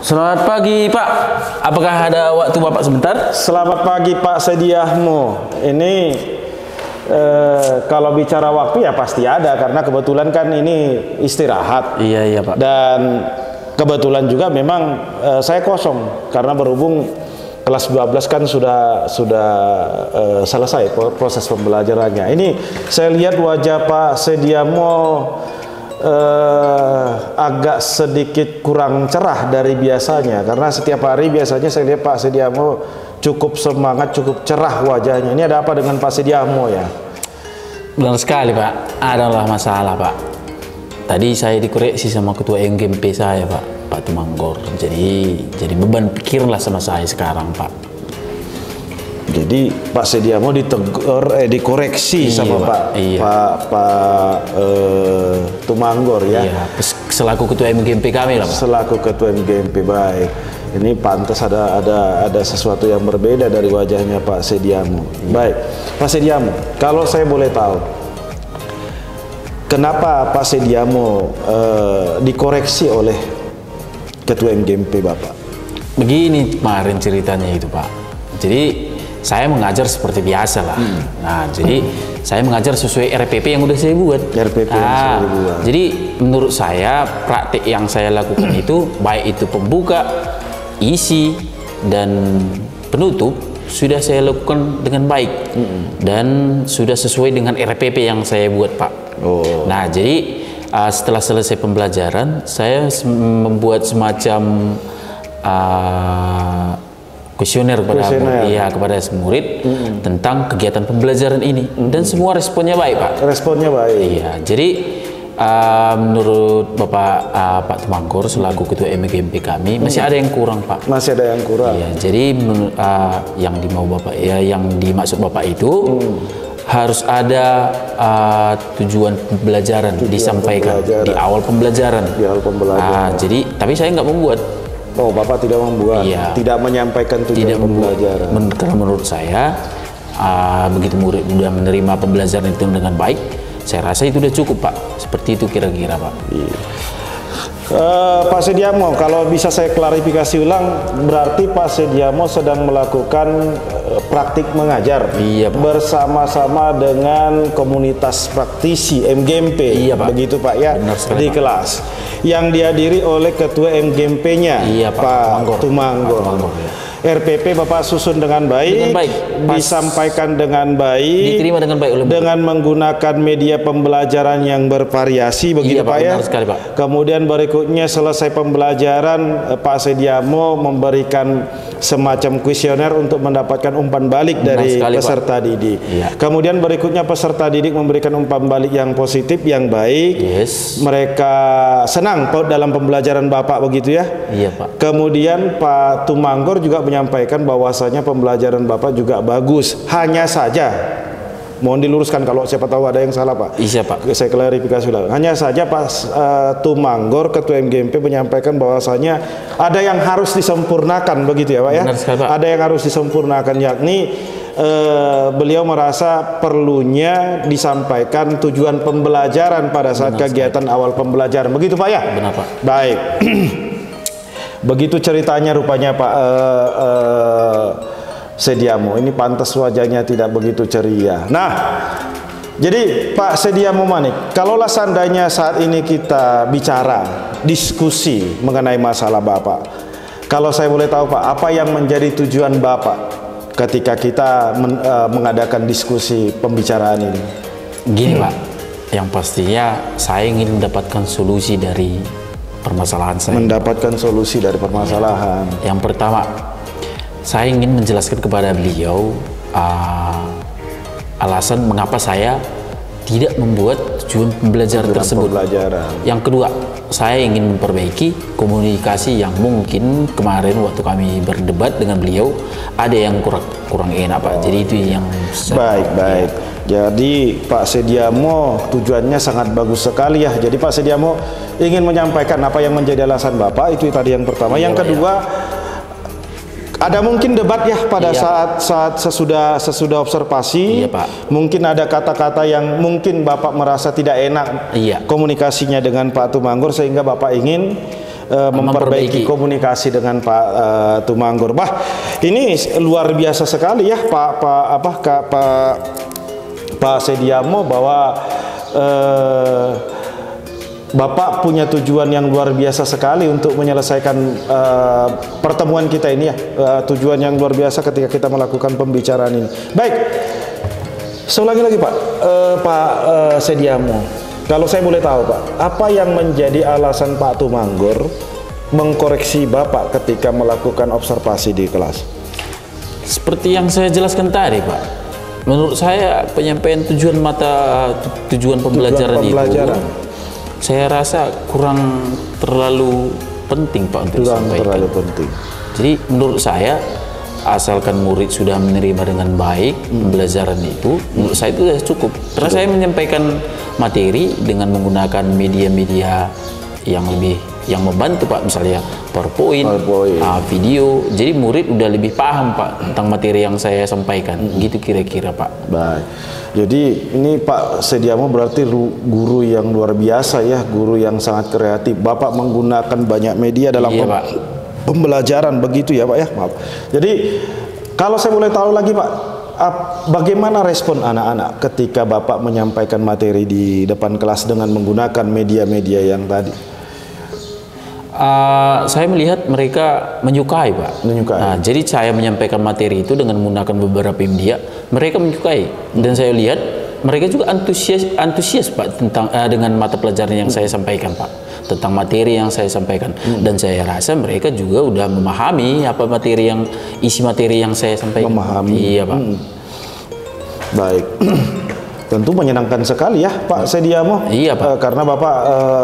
Selamat pagi Pak, apakah ada waktu Bapak sebentar? Selamat pagi Pak Sediahmo. Ini kalau bicara waktu ya pasti ada, karena kebetulan kan ini istirahat. Iya Pak. Dan kebetulan juga memang saya kosong, karena berhubung kelas 12 kan sudah selesai proses pembelajarannya. Ini saya lihat wajah Pak Sediahmo agak sedikit kurang cerah dari biasanya, karena setiap hari biasanya saya lihat Pak Sediahmo cukup semangat, cukup cerah wajahnya. Ini ada apa dengan Pak Sediahmo ya? Benar sekali Pak, adalah masalah Pak. Tadi saya dikoreksi sama ketua MGMP saya Pak Tumanggor. Jadi beban pikiranlah sama saya sekarang Pak. Jadi Pak Sediahmo ditegur, dikoreksi sama Pak Tumanggor ya. Iya, selaku ketua MGMP kami lah Pak. Selaku ketua MGMP, baik. Ini pantas ada sesuatu yang berbeda dari wajahnya Pak Sediahmo. Baik, Pak Sediahmo, kalau saya boleh tahu, kenapa Pak Sediahmo dikoreksi oleh ketua MGMP Bapak? Begini kemarin ceritanya itu Pak. Jadi saya mengajar seperti biasa lah. Nah, jadi saya mengajar sesuai RPP yang udah saya buat. RPP yang sudah dibuat. Jadi menurut saya praktik yang saya lakukan itu, baik itu pembuka, isi, dan penutup, sudah saya lakukan dengan baik. Dan sudah sesuai dengan RPP yang saya buat Pak. Oh. Nah, jadi setelah selesai pembelajaran, saya membuat semacam kuesioner kepada murid tentang kegiatan pembelajaran ini, dan semua responnya baik Pak. Responnya baik. Iya, jadi menurut Pak Tumanggor selaku ketua MGMP kami masih ada yang kurang Pak. Masih ada yang kurang. Iya, jadi yang dimau Bapak ya, yang dimaksud Bapak itu harus ada tujuan pembelajaran disampaikan di awal pembelajaran. Di awal pembelajaran. Jadi tapi saya nggak membuat. Oh, Bapak tidak membuat, tidak menyampaikan tujuan pembelajaran. Karena menurut saya, begitu murid sudah menerima pembelajaran itu dengan baik, saya rasa itu sudah cukup Pak. Seperti itu kira-kira Pak. Pak Sediahmo, kalau bisa saya klarifikasi ulang, berarti Pak Sediahmo sedang melakukan praktik mengajar bersama-sama dengan komunitas praktisi MGMP. Iya Pak. Begitu Pak ya, di kelas yang dihadiri oleh ketua MGMP-nya Pak Tumanggor. RPP Bapak susun dengan baik, disampaikan dengan baik, diterima dengan baik oleh dengan menggunakan media pembelajaran yang bervariasi, begitu Pak ya. Sekali, Pak. Kemudian berikutnya selesai pembelajaran, Pak Sediahmo memberikan semacam kuesioner untuk mendapatkan umpan balik dari peserta didik. Kemudian berikutnya peserta didik memberikan umpan balik yang positif, yang baik. Mereka senang dalam pembelajaran Bapak, begitu ya. Iya Pak. Kemudian Pak Tumanggor juga menyampaikan bahwasanya pembelajaran Bapak juga bagus. Hanya saja, mohon diluruskan kalau siapa tahu ada yang salah Pak. Iya Pak. Saya klarifikasi ulang. Hanya saja Pak Tumanggor ketua MGMP menyampaikan bahwasanya ada yang harus disempurnakan, begitu ya Pak ya. Benar sekali, Pak. Ada yang harus disempurnakan, yakni beliau merasa perlunya disampaikan tujuan pembelajaran pada saat kegiatan awal pembelajaran, begitu Pak ya. Benar Pak. Baik. Begitu ceritanya rupanya Pak Sediahmo. Ini pantas wajahnya tidak begitu ceria. Nah, jadi Pak Sediahmo Manik, kalaulah seandainya saat ini kita bicara, diskusi mengenai masalah Bapak, kalau saya boleh tahu Pak, apa yang menjadi tujuan Bapak ketika kita mengadakan diskusi pembicaraan ini? Gini Pak, yang pastinya saya ingin mendapatkan solusi dari permasalahan saya. Mendapatkan solusi dari permasalahan. Yang pertama, saya ingin menjelaskan kepada beliau alasan mengapa saya tidak membuat tujuan pembelajaran tersebut. Yang kedua, saya ingin memperbaiki komunikasi yang mungkin kemarin waktu kami berdebat dengan beliau ada yang kurang enak Pak. Jadi itu yang baik. Jadi Pak Sediahmo tujuannya sangat bagus sekali ya. Jadi Pak Sediahmo ingin menyampaikan apa yang menjadi alasan Bapak, itu tadi yang pertama. Yang kedua, ada mungkin debat ya pada saat sesudah observasi. Mungkin ada kata-kata yang mungkin Bapak merasa tidak enak komunikasinya dengan Pak Tumanggor, sehingga Bapak ingin memperbaiki komunikasi dengan Pak Tumanggor. Ini luar biasa sekali ya Pak Sediamo, bahwa Bapak punya tujuan yang luar biasa sekali untuk menyelesaikan pertemuan kita ini ya. Tujuan yang luar biasa ketika kita melakukan pembicaraan ini. Baik, seulangi lagi Pak, Sediamo, kalau saya boleh tahu Pak, apa yang menjadi alasan Pak Tumanggor mengkoreksi Bapak ketika melakukan observasi di kelas? Seperti yang saya jelaskan tadi Pak, menurut saya penyampaian tujuan pembelajaran itu saya rasa kurang terlalu penting Pak untuk disampaikan. Terlalu penting. Jadi menurut saya, asalkan murid sudah menerima dengan baik pembelajaran itu, menurut saya itu sudah cukup. Karena saya menyampaikan materi dengan menggunakan media-media yang membantu Pak, misalnya PowerPoint. Video. Jadi murid udah lebih paham Pak tentang materi yang saya sampaikan. Gitu kira-kira Pak. Baik. Jadi ini Pak Sediamo berarti guru yang luar biasa ya, guru yang sangat kreatif. Bapak menggunakan banyak media dalam pembelajaran, begitu ya Pak ya. Maaf. Jadi kalau saya boleh tahu lagi Pak, bagaimana respon anak-anak ketika Bapak menyampaikan materi di depan kelas dengan menggunakan media-media yang tadi? Saya melihat mereka menyukai Pak. Nah, jadi saya menyampaikan materi itu dengan menggunakan beberapa media, mereka menyukai. Dan saya lihat mereka juga antusias Pak tentang dengan mata pelajaran yang saya sampaikan Pak, tentang materi yang saya sampaikan. Dan saya rasa mereka juga udah memahami apa isi materi yang saya sampaikan. Memahami. Iya Pak. Baik. Tentu menyenangkan sekali ya Pak Sediamo. Iya Pak. Karena Bapak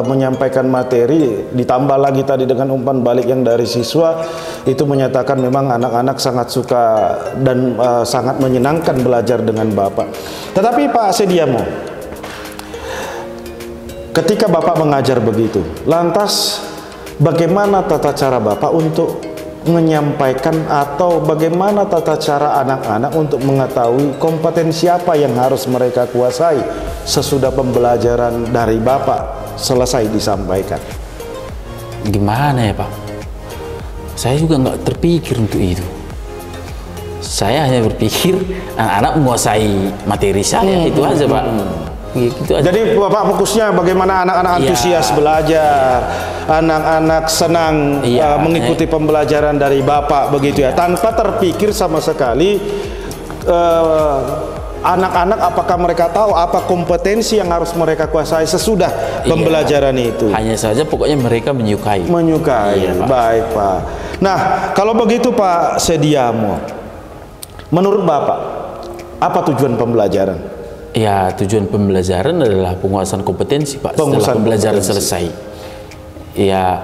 menyampaikan materi, ditambah lagi tadi dengan umpan balik yang dari siswa, itu menyatakan memang anak-anak sangat suka dan sangat menyenangkan belajar dengan Bapak. Tetapi Pak Sediamo, ketika Bapak mengajar begitu, lantas bagaimana tata cara Bapak untuk menyampaikan, atau bagaimana tata cara anak-anak untuk mengetahui kompetensi apa yang harus mereka kuasai sesudah pembelajaran dari Bapak selesai disampaikan? Gimana ya Pak? Saya juga nggak terpikir untuk itu. Saya hanya berpikir anak-anak menguasai materi saya, itu aja Pak. Gitu aja. Jadi Bapak fokusnya bagaimana anak-anak antusias belajar, anak-anak senang mengikuti pembelajaran dari Bapak, begitu ya, tanpa terpikir sama sekali anak-anak apakah mereka tahu apa kompetensi yang harus mereka kuasai sesudah pembelajaran itu. Hanya saja pokoknya mereka menyukai. Pak. Baik Pak. Nah, kalau begitu Pak Sediamo, menurut Bapak apa tujuan pembelajaran? Ya, tujuan pembelajaran adalah penguasaan kompetensi Pak. Setelah pembelajaran selesai. Ya,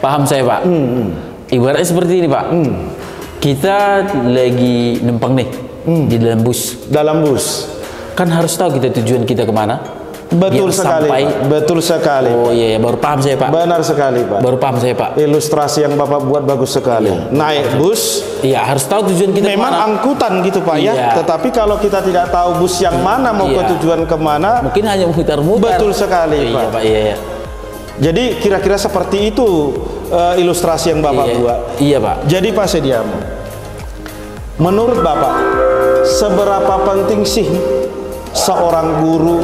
paham saya Pak. Ibaratnya seperti ini Pak. Kita lagi numpang nih di dalam bus. Dalam bus. Kan harus tahu kita tujuan kita kemana. Betul sekali, Pak. Betul sekali. Oh iya, baru paham saya Pak. Benar sekali Pak. Baru paham saya Pak. Ilustrasi yang Bapak buat bagus sekali. Naik bus. Iya, harus tahu tujuan kita memang kemana. Angkutan gitu Pak ya. Tetapi kalau kita tidak tahu bus yang mana mau ke tujuan kemana, mungkin hanya muter-muter. Betul sekali Pak. Iya Pak, iya. Jadi kira-kira seperti itu ilustrasi yang Bapak buat. Iya Pak. Jadi Pak Sediamo, menurut Bapak seberapa penting sih seorang guru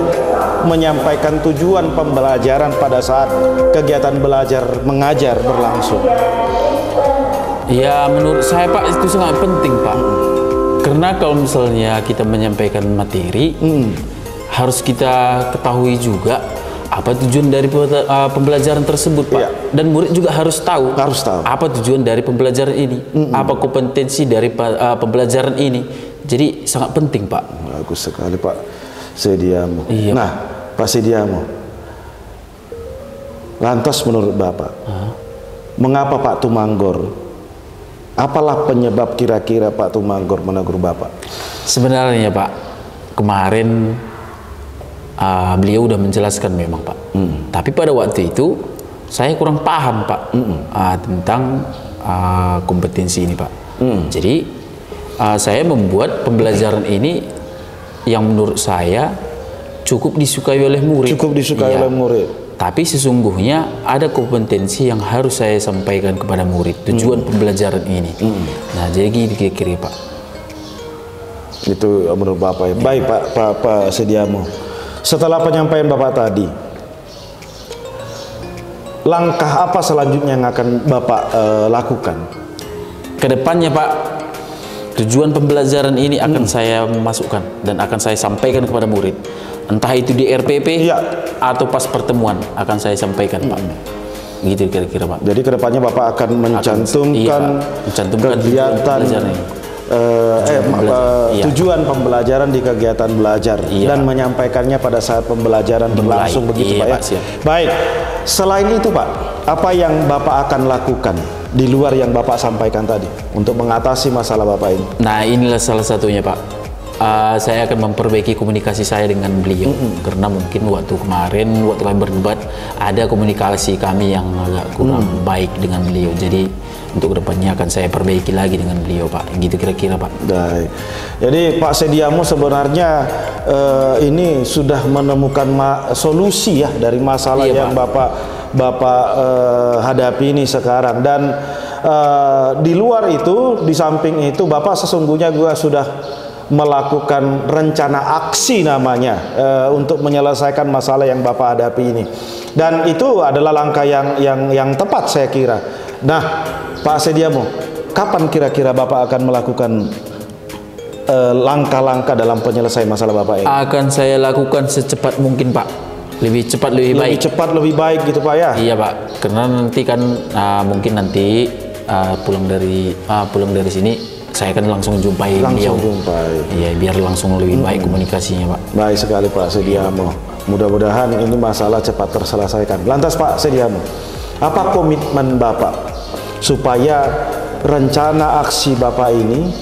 menyampaikan tujuan pembelajaran pada saat kegiatan belajar mengajar berlangsung? Ya, menurut saya Pak itu sangat penting Pak. Karena kalau misalnya kita menyampaikan materi, harus kita ketahui juga apa tujuan dari pembelajaran tersebut Pak. Dan murid juga harus tahu apa tujuan dari pembelajaran ini, apa kompetensi dari pembelajaran ini. Jadi sangat penting Pak. Bagus sekali Pak Sediamo. Iya, nah Pak Sediamo, lantas menurut Bapak, mengapa Pak Tumanggor, apalah penyebab kira-kira Pak Tumanggor menegur Bapak? Sebenarnya Pak, kemarin beliau udah menjelaskan memang Pak. Tapi pada waktu itu saya kurang paham Pak tentang kompetensi ini Pak. Jadi saya membuat pembelajaran ini yang menurut saya cukup disukai oleh murid. Cukup disukai oleh murid. Tapi sesungguhnya ada kompetensi yang harus saya sampaikan kepada murid, tujuan pembelajaran ini. Nah, jadi gini kira-kira Pak. Itu menurut Bapak ya. Baik Pak Sediamo. Setelah penyampaian Bapak tadi, langkah apa selanjutnya yang akan Bapak lakukan? Kedepannya Pak, tujuan pembelajaran ini akan saya masukkan dan akan saya sampaikan kepada murid. Entah itu di RPP atau pas pertemuan akan saya sampaikan Pak. Gitu kira-kira Pak. Jadi kedepannya Bapak akan mencantumkan kegiatan tujuan pembelajaran di kegiatan belajar dan menyampaikannya pada saat pembelajaran berlangsung begitu Pak ya. Baik, selain itu Pak, apa yang Bapak akan lakukan di luar yang Bapak sampaikan tadi untuk mengatasi masalah Bapak ini? Nah, inilah salah satunya Pak. Saya akan memperbaiki komunikasi saya dengan beliau karena mungkin waktu kemarin waktu kami berdebat ada komunikasi kami yang agak kurang baik dengan beliau. Jadi untuk kedepannya akan saya perbaiki lagi dengan beliau Pak. Gitu kira-kira Pak. Baik. Jadi Pak Sediamo sebenarnya ini sudah menemukan solusi ya dari masalah yang Bapak hadapi ini sekarang. Dan di luar itu, di samping itu Bapak sesungguhnya juga sudah melakukan rencana aksi namanya untuk menyelesaikan masalah yang Bapak hadapi ini, dan itu adalah langkah yang tepat saya kira. Nah Pak Sediamo, kapan kira-kira Bapak akan melakukan langkah-langkah dalam penyelesaian masalah Bapak ini? Akan saya lakukan secepat mungkin Pak, lebih cepat lebih baik. Lebih cepat lebih baik gitu Pak ya? Iya Pak, karena nanti kan mungkin nanti pulang dari sini saya kan langsung jumpai beliau. Iya, biar langsung lebih baik komunikasinya Pak. Baik sekali Pak Sediamo. Mudah-mudahan ini masalah cepat terselesaikan. Lantas Pak Sediamo, apa komitmen Bapak supaya rencana aksi Bapak ini,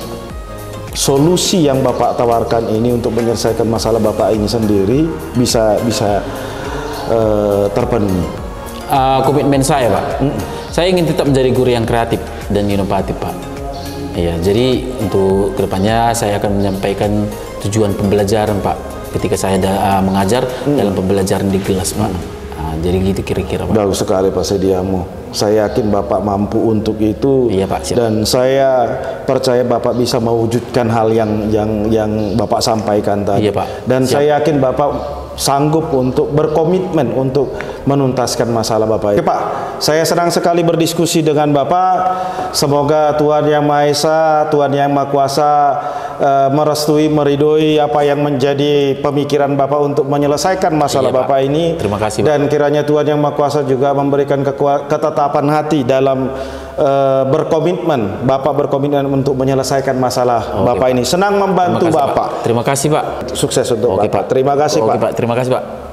solusi yang Bapak tawarkan ini untuk menyelesaikan masalah Bapak ini sendiri bisa terpenuhi? Komitmen saya Pak, saya ingin tetap menjadi guru yang kreatif dan inovatif Pak. Iya, jadi untuk kedepannya saya akan menyampaikan tujuan pembelajaran Pak ketika saya mengajar dalam pembelajaran di kelas Pak. Jadi gitu kira-kira Pak. Bagus sekali Pak Sediamo. Saya yakin Bapak mampu untuk itu. Iya Pak, siap. Dan saya percaya Bapak bisa mewujudkan hal yang Bapak sampaikan tadi. Iya Pak. Dan saya yakin Bapak sanggup untuk berkomitmen untuk menuntaskan masalah Bapak. Oke Pak, saya senang sekali berdiskusi dengan Bapak. Semoga Tuhan Yang Maha Esa, Tuhan Yang Maha Kuasa merestui, meridhoi apa yang menjadi pemikiran Bapak untuk menyelesaikan masalah Bapak ini. Terima kasih Pak. Dan kiranya Tuhan Yang Maha Kuasa juga memberikan ketetapan hati dalam berkomitmen, Bapak berkomitmen untuk menyelesaikan masalah Bapak ini. Senang membantu Bapak. Terima kasih Pak. Sukses untuk Bapak. Terima kasih Pak. Terima kasih Pak.